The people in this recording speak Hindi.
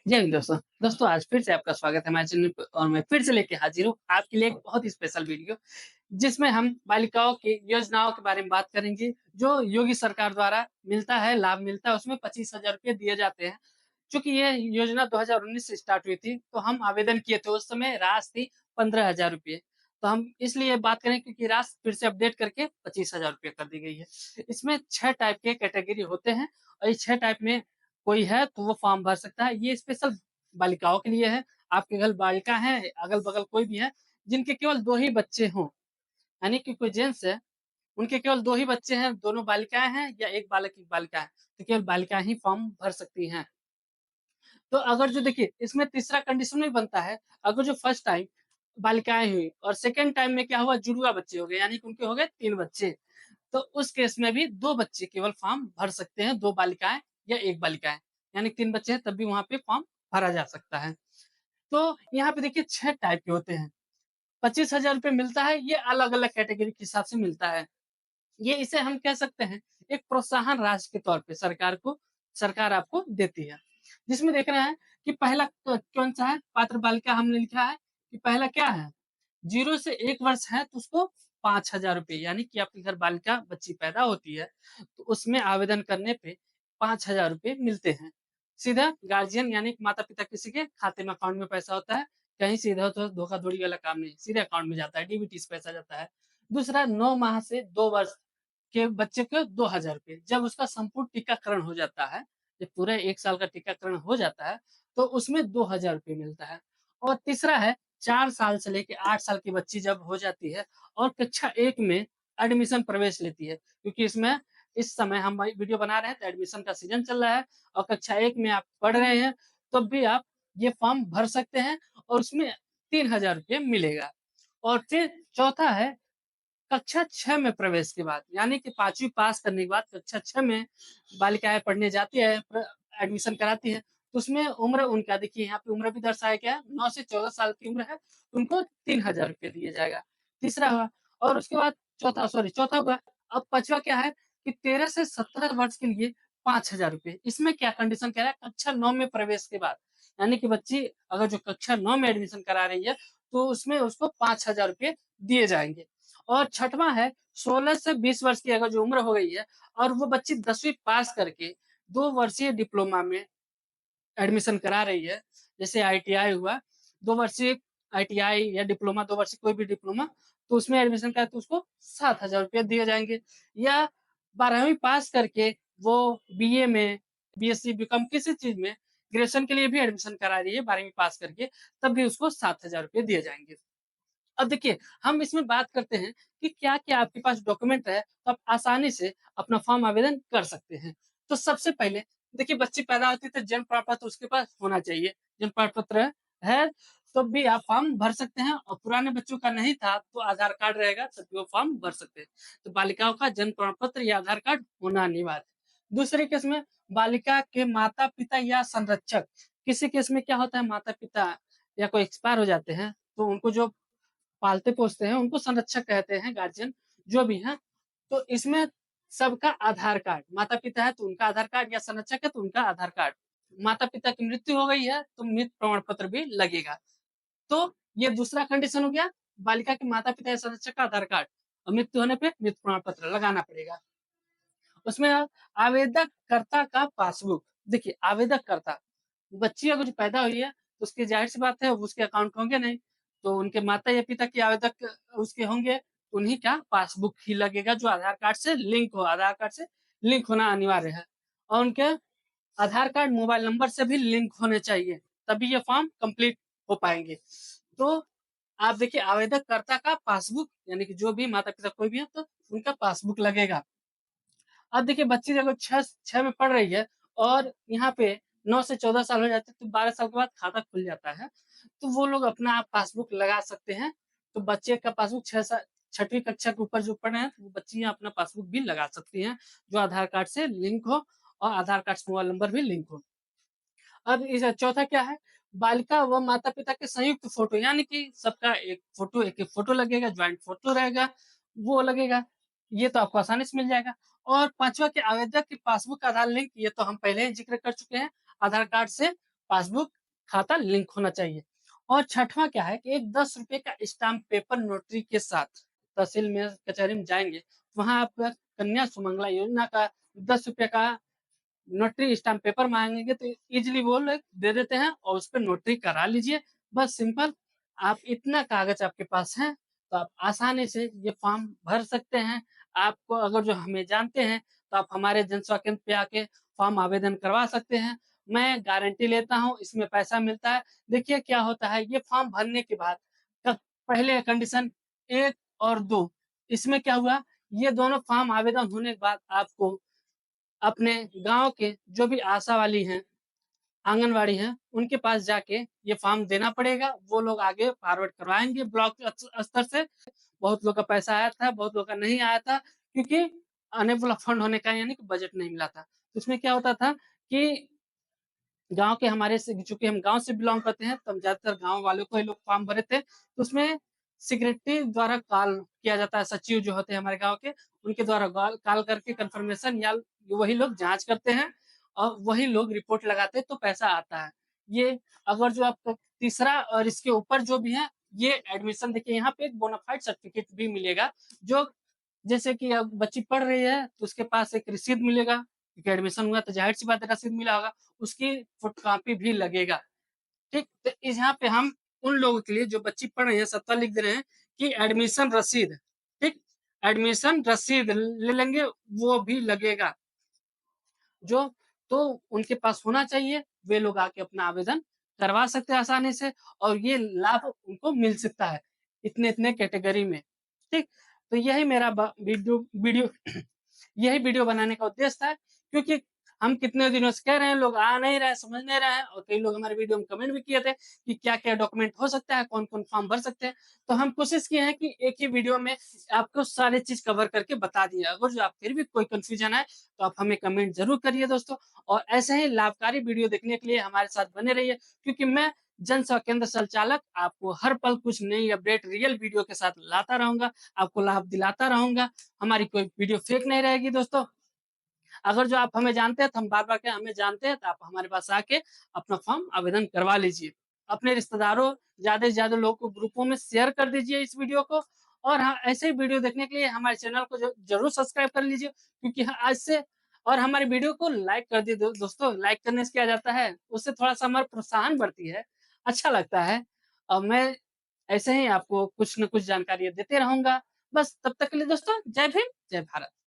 जय हिंद दोस्तों। दोस्तों आज फिर से आपका स्वागत है हमारे चैनल पे और मैं फिर से लेके हाजिर हूँ आपके लिए एक बहुत ही स्पेशल वीडियो, जिसमें हम बालिकाओं की योजनाओं के बारे में बात करेंगे, जो योगी सरकार द्वारा मिलता है, लाभ मिलता है, उसमें 25,000 रुपए दिए जाते हैं। चूँकि ये योजना 2019 से स्टार्ट हुई थी, तो हम आवेदन किए थे, उस समय राशि थी 15,000 रुपए। तो हम इसलिए बात करें क्योंकि राशि फिर से अपडेट करके 25,000 रुपए कर दी गई है। इसमें 6 टाइप के कैटेगरी होते हैं और इस 6 टाइप में कोई है तो वो फॉर्म भर सकता है। ये स्पेशल बालिकाओं के लिए है। आपके घर बालिका है, अगल-बगल कोई भी है, जिनके केवल 2 ही बच्चे हों, यानी कि कोई जेंट्स है, उनके केवल 2 ही बच्चे हैं, दोनों बालिकाएँ हैं या 1 बालक, 1 बालिका है, तो केवल बालिकाएँ ही फॉर्म भर सकती हैं। तो अगर जो देखिए इसमें तीसरा कंडीशन भी बनता है, अगर जो फर्स्ट टाइम बालिकाएँ हुई और सेकंड टाइम में क्या हुआ, जुड़वा बच्चे हो गए, यानी कि उनके हो गए 3 बच्चे, तो उस केस में भी 2 बच्चे केवल फॉर्म भर सकते हैं, 2 बालिकाएँ या 1 बालिकाएँ, यानी 3 बच्चे हैं तब भी वहाँ पे फॉर्म भरा जा सकता है। तो यहाँ पे देखिए 6 टाइप के होते हैं। 25,000 रुपए मिलता है, ये अलग-अलग कैटेगरी के हिसाब से मिलता है। ये इसे हम कह सकते हैं एक प्रोत्साहन राशि के तौर पे सरकार आपको देती है। जिसमें देख रहे हैं कि पहला कौन-सा है, पात्र बालिका हमने लिखा है कि पहला क्या है, 0 से 1 वर्ष है तो उसको 5,000 रुपए, यानी कि आपके घर बालिका बच्ची पैदा होती है, तो उसमें आवेदन करने पे 5,000 रुपए मिलते हैं। सीधा गार्जियन यानी कि माता-पिता किसी के खाते में अकाउंट में पैसा होता है, कहीं से इधर-उधर धोखाधड़ी वाला काम नहीं, सीधे अकाउंट में जाता है, डीबीटी से पैसा जाता है। दूसरा 9 माह से 2 वर्ष के बच्चे को 2,000 रुपए, जब उसका संपूर्ण टीकाकरण हो जाता है, जब पूरे 1 साल का टीकाकरण हो जाता है, तो उसमें 2,000 रुपए मिलता है। और तीसरा है 4 साल से लेके 8 साल की बच्ची जब हो जाती है और कक्षा 1 में एडमिशन प्रवेश लेती है, क्योंकि इसमें इस समय हम भाई वीडियो बना रहे हैं तो एडमिशन का सीज़न चल रहा है और कक्षा 1 में आप पढ़ रहे हैं, तब भी आप ये फॉर्म भर सकते हैं और उसमें 3,000 रुपए मिलेगा। और फिर चौथा है कक्षा 6 में प्रवेश के बाद, यानी कि 5वीं पास करने के बाद कक्षा 6 में बालिकाएँ पढ़ने जाती है, एडमिशन कराती है, तो उसमें उम्र उनका देखिए यहाँ पे उम्र भी दर्शाया गया है, 9 से 14 साल की उम्र है, उनको 3,000 रुपए दिया जाएगा। तीसरा हुआ और उसके बाद चौथा हुआ। अब 5वां क्या है कि 13 से 17 वर्ष के लिए 5,000 रुपए। इसमें क्या कंडीशन कह रहा है, कक्षा 9 में प्रवेश के बाद, यानी कि बच्ची अगर जो कक्षा 9 में एडमिशन करा रही है, तो उसमें उसको 5,000 रुपए दिए जाएँगे। और छठवां है 16 से 20 वर्ष की अगर जो उम्र हो गई है और वो बच्ची 10वीं पास करके 2 वर्षीय डिप्लोमा में एडमिशन करा रही है, जैसे आईटीआई हुआ, 2 वर्षीय आईटीआई या डिप्लोमा 2 वर्षीय कोई भी डिप्लोमा, तो उसमें एडमिशन करा तो उसको 7,000 रुपए दिए जाएँगे। या 12वीं पास करके वो बीए में, बीएससी, बीकॉम किसी चीज़ में ग्रेजुएशन के लिए भी एडमिशन करा रही है 12वीं पास करके, तब भी उसको 7,000 रुपए दिए जाएँगे। अब देखिए, हम इसमें बात करते हैं कि क्या-क्या आपके पास डॉक्यूमेंट है, तो आप आसानी से अपना फॉर्म आवेदन कर सकते हैं। तो सबसे पहले देखिए बच्ची पैदा होती है तो जन्म प्रमाण पत्र उसके पास होना चाहिए। जन्म प्रमाण पत्र है, तो भी आप फॉर्म भर सकते हैं और पुराने बच्चों का नहीं था, तो आधार कार्ड रहेगा तब भी वो फॉर्म भर सकते हैं। तो बालिकाओं का जन्म प्रमाण पत्र या आधार कार्ड होना अनिवार्य है। दूसरे केस में बालिका के माता-पिता या संरक्षक, किसी केस में क्या होता है माता-पिता या कोई एक्सपायर हो जाते हैं, तो उनको जो पालते-पोसते हैं, उनको संरक्षक कहते हैं, गार्जियन जो भी हैं। तो इसमें सबका आधार कार्ड, माता-पिता है तो उनका आधार कार्ड या संरक्षक है तो उनका आधार कार्ड। माता-पिता की मृत्यु हो गई है तो मृत्यु प्रमाण पत्र भी लगेगा। तो ये दूसरा कंडीशन हो गया, बालिका के माता-पिता या संरक्षक का आधार कार्ड और मृत्यु होने पे मृत्यु प्रमाण पत्र लगाना पड़ेगा। उसमें आवेदकर्ता का पासबुक, देखिए आवेदकर्ता, बच्ची अगर जो पैदा हुई है, तो उसकी ज़ाहिर-सी बात है उसके अकाउंट होंगे नहीं, तो उनके माता या पिता के आवेदक उसके होंगे, उन्हीं का पासबुक ही लगेगा जो आधार कार्ड से लिंक हो, आधार कार्ड से लिंक होना अनिवार्य है। और उनके आधार कार्ड मोबाइल नंबर से भी लिंक होने चाहिए, तभी ये फॉर्म कंप्लीट हो पाएँगे। तो आप देखिए आवेदकर्ता का पासबुक, यानी कि जो भी माता-पिता कोई भी है तो उनका पासबुक लगेगा। अब देखिए बच्ची अगर 6 में पढ़ रही है और यहाँ पे 9 से 14 साल हो जाते हैं, तो 12 साल के बाद खाता खुल जाता है। तो वो लोग अपना पासबुक लगा सकते हैं। तो बच्चे का पासबुक 6वीं कक्षा के ऊपर जो पढ़ रहे हैं, तो वो बच्चियाँ अपना पासबुक भी लगा सकती हैं, जो आधार कार्ड से लिंक हो और आधार कार्ड से मोबाइल नंबर भी लिंक हो। अब इस चौथा क्या है, बालिका व माता-पिता के संयुक्त फ़ोटो, यानी कि सबका एक फ़ोटो एक-एक फ़ोटो लगेगा, जॉइंट फ़ोटो रहेगा, वो लगेगा। ये तो आपको आसानी से मिल जाएगा। और 5वां कि आवेदक की पासबुक का आधार लिंक, ये तो हम पहले ही ज़िक्र कर चुके हैं, आधार कार्ड से पासबुक खाता लिंक होना चाहिए। और छठवां क्या है कि एक ₹10 का स्टाम्प पेपर नोटरी के साथ तहसील में कचहरी में जाएँगे, वहाँ आपका कन्या सुमंगला योजना का ₹10 का नोटरी स्टाम्प पेपर माँगेंगे तो ईज़िली वो लोग दे देते हैं और उसपे नोटरी करा लीजिए। बस सिंपल आप इतना कागज़ आपके पास है, तो आप आसानी से ये फ़ॉर्म भर सकते हैं। आपको अगर जो हमें जानते हैं, तो आप हमारे जनसेवा केंद्र पे आके फ़ॉर्म आवेदन करवा सकते हैं। मैं गारंटी लेता हूँ, इसमें पैसा मिलता है। देखिए क्या होता है, ये फ़ॉर्म भरने के बाद क पहले कंडीशन 1 और 2 इसमें क्या हुआ, ये दोनों फ़ॉर्म आवेदन होने के बाद आपको अपने गाँव के जो भी आशा वाली हैं, आंगनवाड़ी हैं, उनके पास जाके ये फ़ॉर्म देना पड़ेगा। वो लोग आगे फॉरवर्ड करवाएँगे ब्लॉक स्तर से। बहुत लोग का पैसा आया था, बहुत लोग का नहीं आया था क्योंकि अनेबल फंड होने का यानी कि बजट नहीं मिला था। तो उसमें क्या होता था कि गाँव के हमारे से चूँकि हम गाँव से बिलॉन्ग करते हैं, तो हम ज़्यादातर गाँव वालों को ही लोग फॉर्म भरे थे। तो उसमें सेक्रेटरी द्वारा कॉल किया जाता है, सचिव जो होते हैं हमारे गाँव के, उनके द्वारा कॉल कॉल करके कन्फर्मेशन या वही लोग जाँच करते हैं और वही लोग रिपोर्ट लगाते हैं, तो पैसा आता है। ये अगर जो आपका तीसरा और इसके ऊपर जो भी है, ये एडमिशन देखिए यहाँ पे एक बोनाफाइड सर्टिफिकेट भी मिलेगा, जो जैसे कि अब बच्ची पढ़ रही है, तो उसके पास एक रसीद मिलेगा, क्योंकि एडमिशन हुआ तो ज़ाहिर-सी बात है रसीद मिला होगा। उसकी फ़ोटोकॉपी भी लगेगा, ठीक? तो इस यहाँ पे हम उन लोगों के लिए जो बच्ची पढ़ रही है सत्ता लिख दे रहे हैं कि एडमिशन रसीद, ठीक? एडमिशन रसीद ले लेंगे, वो भी लगेगा। जो तो उनके पास होना चाहिए, वे लोग आके अपना आवेदन करवा सकते हैं आसानी से और ये लाभ उनको मिल सकता है, इतने-इतने कैटेगरी में, ठीक? तो यही मेरा वीडियो वीडियो यही वीडियो बनाने का उद्देश्य था क्योंकि हम कितने दिनों से कह रहे हैं, लोग आ नहीं रहे हैं, समझ नहीं रहे हैं और कई लोग हमारे वीडियो में कमेंट भी किए थे कि क्या-क्या डॉक्यूमेंट हो सकता है, कौन-कौन फॉर्म भर सकते हैं। तो हम कोशिश किए हैं कि एक ही वीडियो में आपको सारी चीज़ कवर करके बता दिया। अगर जो आप फिर भी कोई कन्फ्यूजन है, तो आप हमें कमेंट ज़रूर करिए दोस्तों और ऐसे ही लाभकारी वीडियो देखने के लिए हमारे साथ बने रहिए क्योंकि मैं जन सेवा केंद्र संचालक आपको हर पल कुछ नई अपडेट रियल वीडियो के साथ लाता रहूँगा, आपको लाभ दिलाता रहूँगा। हमारी कोई वीडियो फेक नहीं रहेगी दोस्तों। अगर जो आप हमें जानते हैं तो हम बार-बार कहें हमें जानते हैं तो आप हमारे पास आके अपना फॉर्म आवेदन करवा लीजिए। अपने रिश्तेदारों ज़्यादा से ज़्यादा लोगों को ग्रुपों में शेयर कर दीजिए इस वीडियो को और हाँ, ऐसे ही वीडियो देखने के लिए हमारे चैनल को ज़रूर सब्सक्राइब कर लीजिए क्योंकि हाँ, आज से और हमारी वीडियो को लाइक कर दिए दोस्तों, लाइक करने से क्या जाता है, उससे थोड़ा-सा हमारा प्रोत्साहन बढ़ती है, अच्छा लगता है और मैं ऐसे ही आपको कुछ न कुछ जानकारियाँ देते रहूँगा। बस तब तक के लिए दोस्तों जय भीम, जय भारत।